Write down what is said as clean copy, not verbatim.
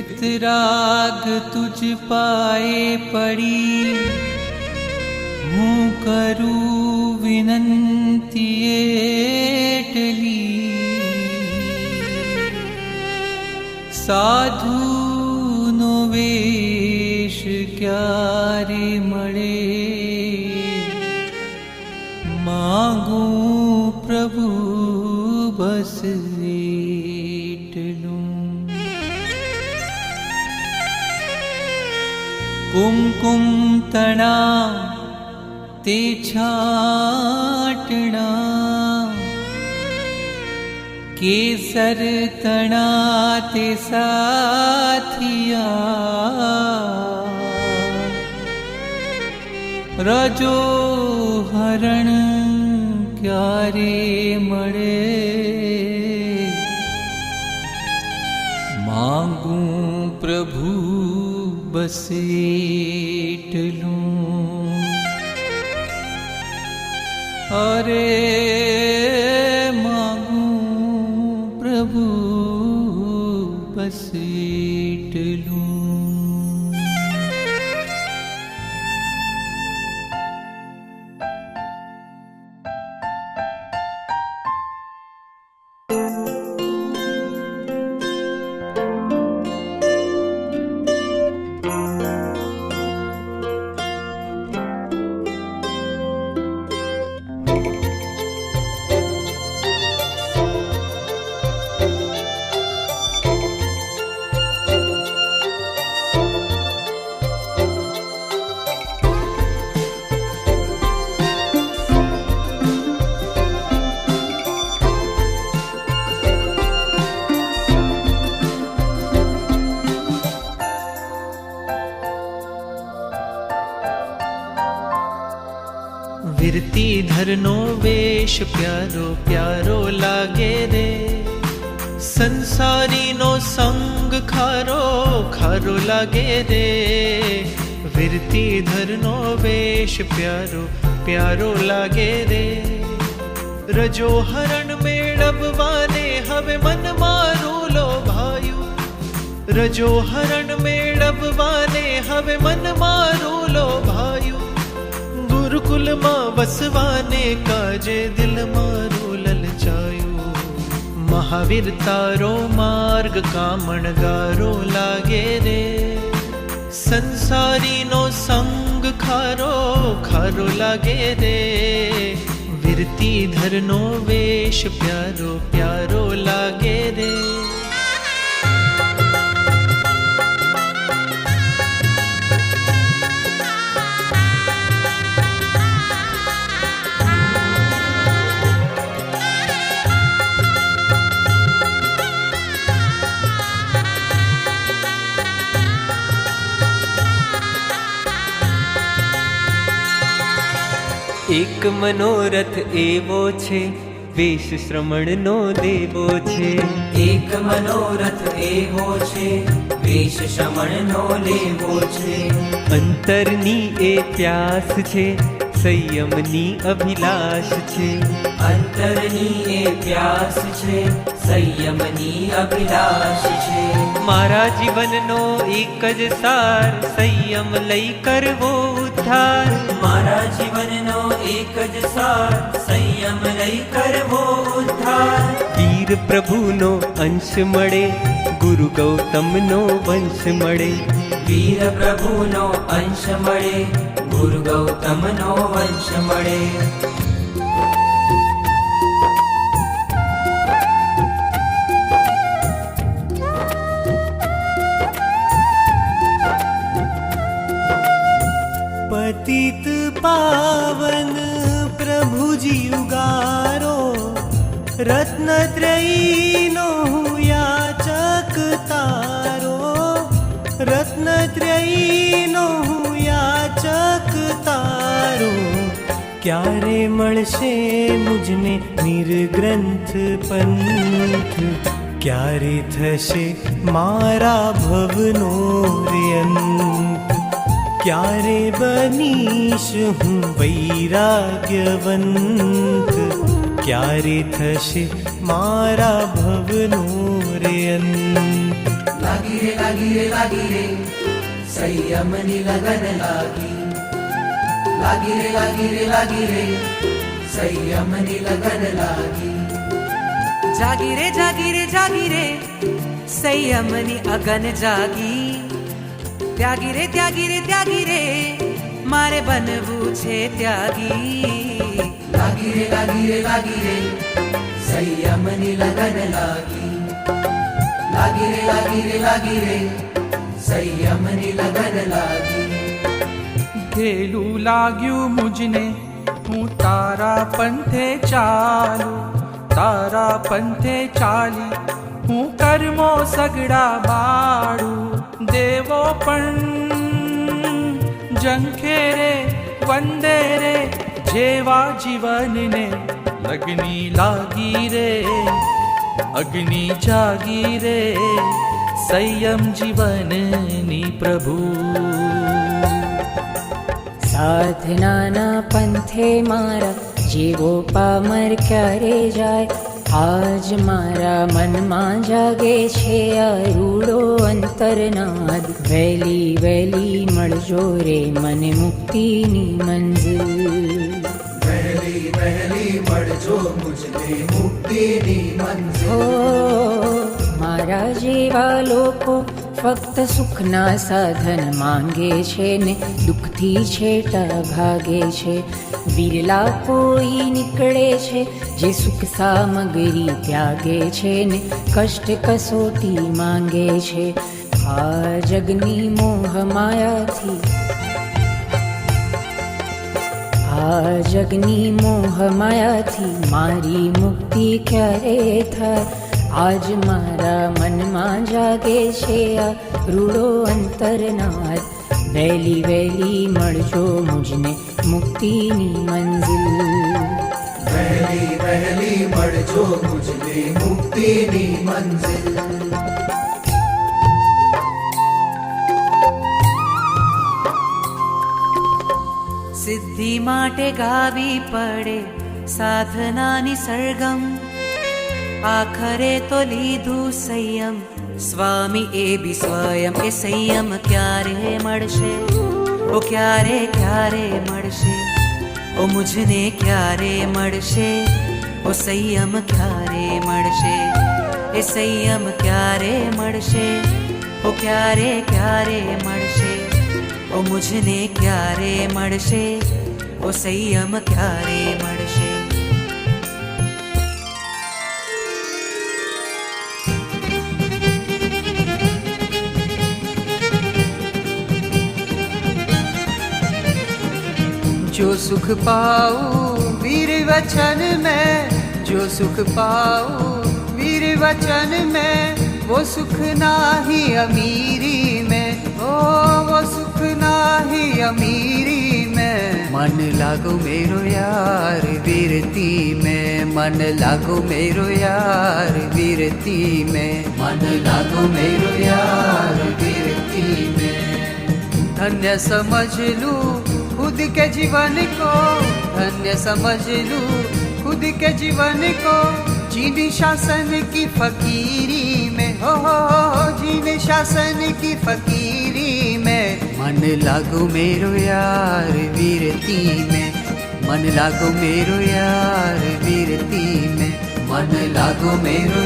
વિતરાગ તુજ પાએ પડી, હું કરું વિનંતી એટલી, સાધુનો વેશ ક્યારે મળે, માગું પ્રભુ બસ એટલું. કુમકુમ તણા તે છાટણા, કેસર તણા તે સાથિયા, રજો હરણ ક્યારે મળે, માંગું પ્રભુ બસ એટલું. અરે માંગું પ્રભુ બસ એટલું. વિરતીધરનો વેશ પ્યારો પ્યારો લાગે રે, સંસારીનો સંગ ખારો ખારો લાગે રે. વિરતીધરનો વેશ પ્યારો પ્યારો લાગે રે, રજો હરણ મેળવવાને હવે મન મારું લોભાયું, રજો હરણ મેળવવાને હવે મન મારું લોભાયું, ગુરુકુલમાં વસવાને કાજે દિલ મારું લલચાયું. મહાવીર તારો માર્ગ કામણગારો લાગે રે, સંસારીનો સંગ ખારો ખારો લાગે રે. વિરતીધરનો વેશ પ્યારો પ્યારો લાગે રે. એક મનોરથ એવો છે, વેશ શ્રમણનો દેવો છે. એક મનોરથ એવો છે, વેશ શ્રમણનો લેવો છે. અંતરની એ પ્યાસ છે, સંયમની અભિલાષ છે. અંતરની એ પ્યાસ છે, સંયમની અભિલાષ છે. મારા જીવનનો એક જ સાર, સંયમ લઈ કરવો ઉદ્ધાર. મારા જીવનનો એક જ સાર, સંયમ લઈ કરવો ઉદ્ધાર. વીર પ્રભુનો અંશ મળે, ગુરુ ગૌતમનો વંશ મળે. વીર પ્રભુનો અંશ મળે, ગુરુ ગૌતમનો વંશ મળે. પતિત પાવન પ્રભુજી ઉગારો, રત્નત્રયીનો હું યાચક તારો. રત્નત્રયીનો હું યાચક તારો. ક્યારે મળશે મુજને નિર્ગ્રંથ પંથ, ક્યારે થશે મારા ભવનો અંત. ક્યારે બનીશ હું વૈરાગ્યવંત, ક્યારે થશે મારા ભવનો અંત. લાગી રે લાગી રે લાગી રે સંયમની લગન લાગી. લાગી રે લાગી રે લાગી રે સંયમની લગન લાગી. જાગી રે જાગી રે જાગી રે સંયમની અગન જાગી. ત્યાગી રે ત્યાગી રે ત્યાગી રે મારે બનવું છે ત્યાગી. લાગી રે લાગી રે લાગી રે સંયમની લગન લાગી. લાગી રે લાગી રે લાગી રે સંયમની લગન લાગી. ઘેલું લાગ્યું મુજને હું તારા પંથે ચાલું. તારા પંથે ચાલી હું કર્મો સગડા બાળું. દેવો પણ જંખે રે વંદે રે જેવા જીવનને લગની લાગી રે અગ્નિ જાગી રે સંયમ જીવનની પ્રભુ. સાધનાના પંથે મારા જેવો પામર ક્યારે જાય. આજ મારા મનમાં જાગે છે અરૂડો અંતરનાદ. વહેલી વહેલી મળજો રે મને મુક્તિની મંજિલ. વહેલી વહેલી મળજો મુજને મુક્તિની મંજિલ. હો મારા જેવા લોકો ફક્ત સુખના સાધન માંગે છે ને દુઃખથી છેટા ભાગે છે. વિરલા કોઈ નીકળે છે જે સુખ સામગ્રી ત્યાગે છે ને કષ્ટ કસોટી માંગે છે. આ જગની મોહ માયાથી આ જગની મોહ માયાથી મારી મુક્તિ ક્યારે થાય. આજ મારા મનમાં જાગે છે આ રૂડો અંતરનાદ. વહેલી વહેલી મળજો મુજને મુક્તિની મંજિલ. વહેલી વહેલી મળજો મુજને મુક્તિની મંજિલ. સિદ્ધિ માટે ગાવી પડે સાધનાની સરગમ. આખરે તો લીધું સંયમ સ્વામી એ બી સ્વયં. એ સંયમ ક્યારે મળશે ઓ ક્યારે ક્યારે મળશે ઓ મુझને ક્યારે મળશે ઓ સંયમ ક્યારે મળશે. એ સંયમ ક્યારે મળશે ઓ ક્યારે ક્યારે મળશે ઓ મુझને ક્યારે મળશે ઓ સંયમ ક્યારે મળશે. जो सुख पाऊं वीर वचन में. जो सुख पाऊं वीर वचन में वो सुख नाही अमीरी में. ओ वो सुख नाही अमीरी में. मन लागो मेरो यार वीरती में. मन लागो मेरो यार वीरती में. मन लागो मेरो यार वीरती में. धन्य समझ लूं खुद के जीवन को. धन्य समझ लूं खुद के जीवन को. जीन शासन की फकीरी में. हो जीन शासन की फकीरी में. मन लागो मेरो यार वीरती में. मन लागो मेरो यार वीरती में. मन लागो मेरो